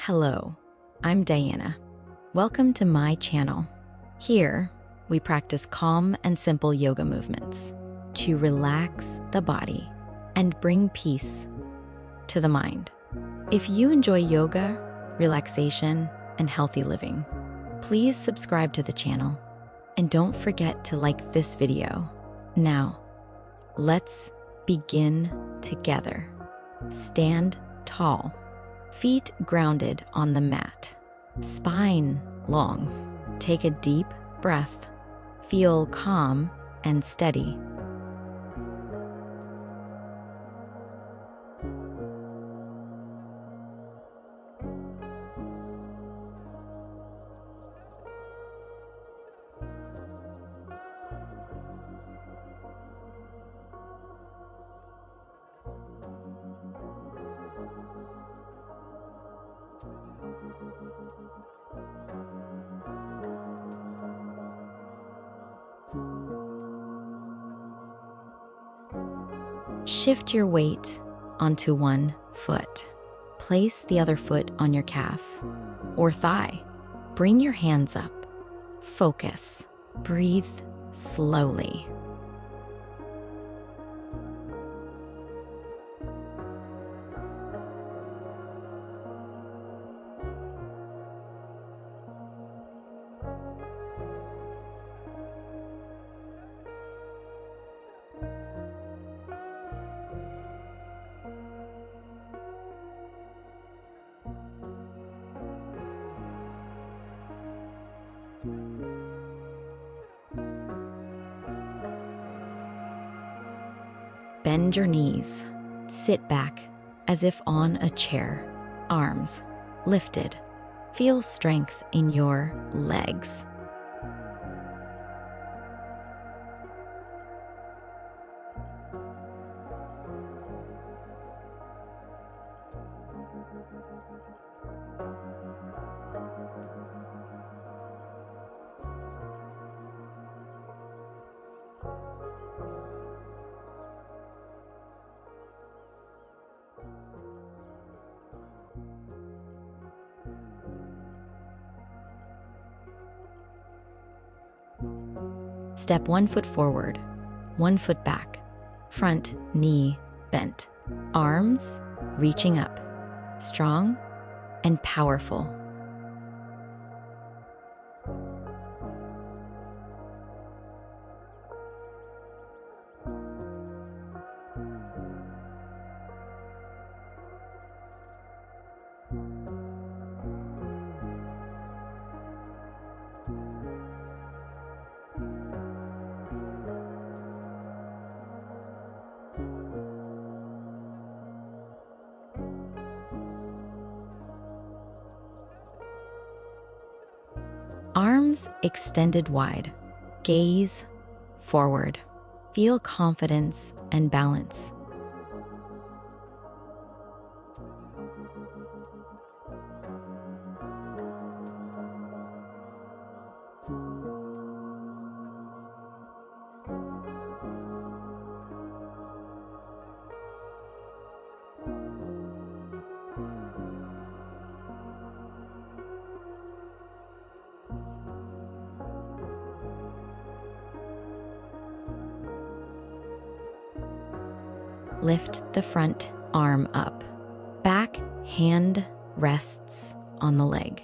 Hello, I'm Diana. Welcome to my channel. Here, we practice calm and simple yoga movements to relax the body and bring peace to the mind. If you enjoy yoga, relaxation, and healthy living, please subscribe to the channel and don't forget to like this video. Now, let's begin together. Stand tall, feet grounded on the mat, spine long. Take a deep breath. Feel calm and steady. Shift your weight onto one foot. Place the other foot on your calf or thigh. Bring your hands up. Focus. Breathe slowly. Bend your knees. Sit back as if on a chair. Arms lifted. Feel strength in your legs. Step 1 foot forward, 1 foot back, front knee bent, arms reaching up, strong and powerful. Arms extended wide, gaze forward. Feel confidence and balance. Lift the front arm up. Back hand rests on the leg.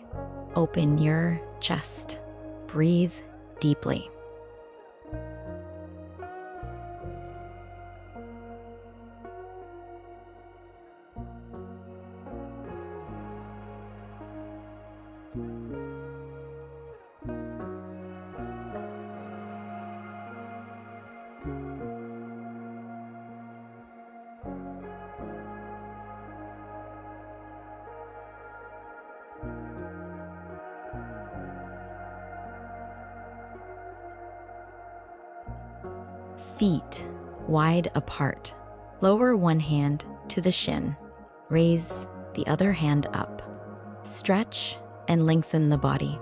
Open your chest. Breathe deeply. Feet wide apart. Lower one hand to the shin. Raise the other hand up. Stretch and lengthen the body.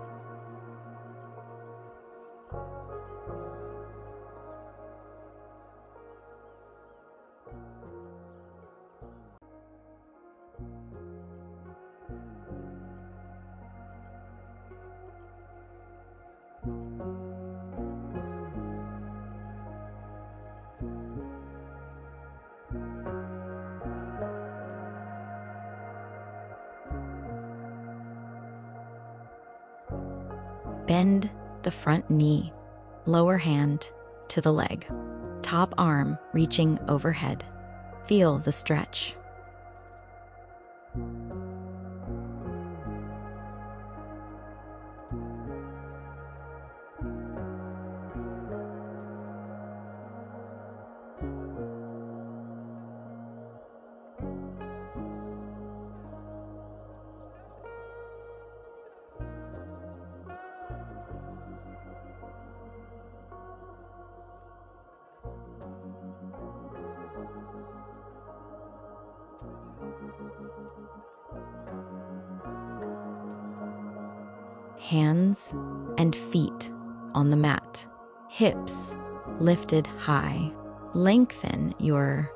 Bend the front knee, lower hand to the leg, top arm reaching overhead. Feel the stretch. Hands and feet on the mat, hips lifted high. Lengthen your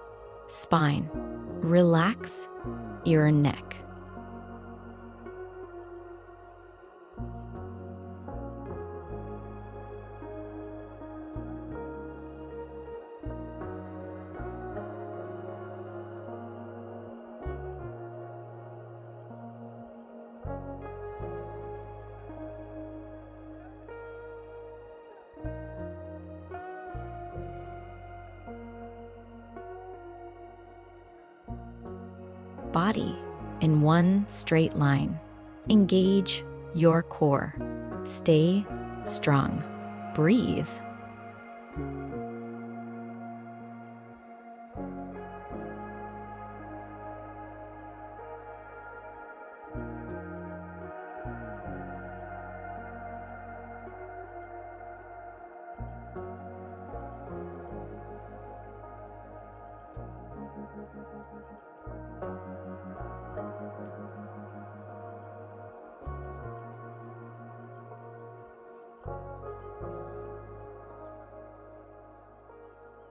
spine. Relax your neck. Body in one straight line. Engage your core. Stay strong. Breathe.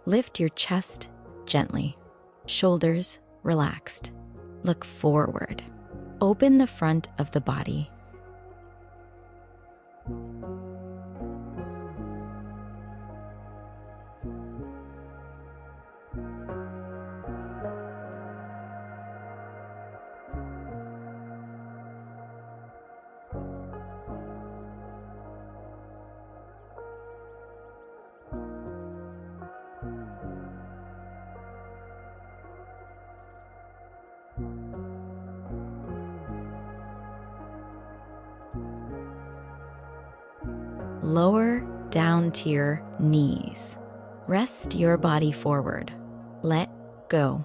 Lift your chest gently, shoulders relaxed. Look forward. Open the front of the body. Lower down to your knees. Rest your body forward. Let go.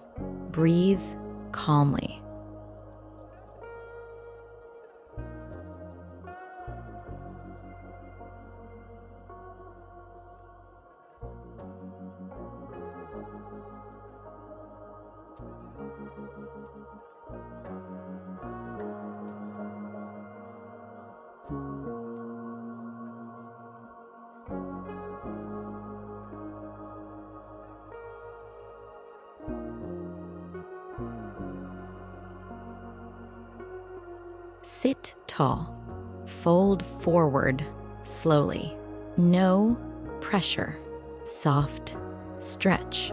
Breathe calmly. Sit tall. Fold forward slowly. No pressure. Soft stretch.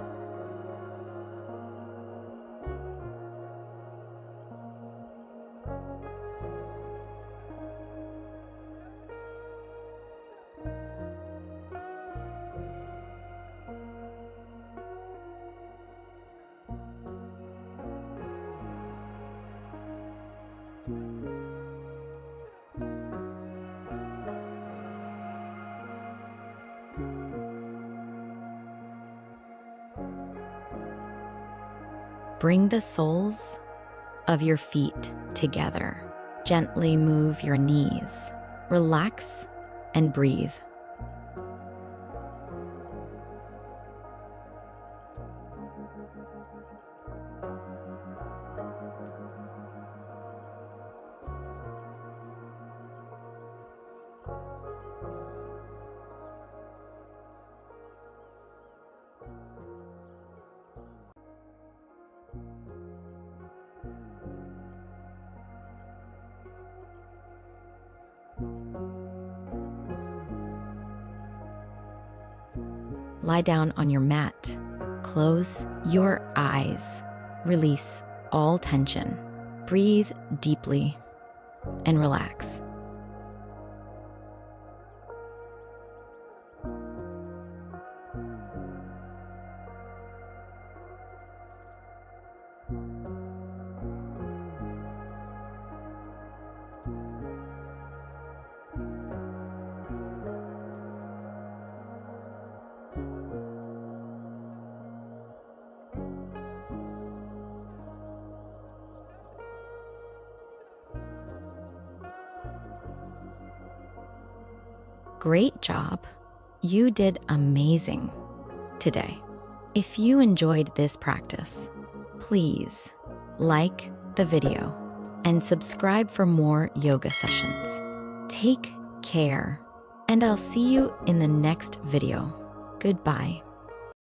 Bring the soles of your feet together. Gently move your knees. Relax and breathe. Lie down on your mat. Close your eyes. Release all tension. Breathe deeply and relax. Great job. You did amazing today. If you enjoyed this practice, please like the video and subscribe for more yoga sessions. Take care, and I'll see you in the next video. Goodbye.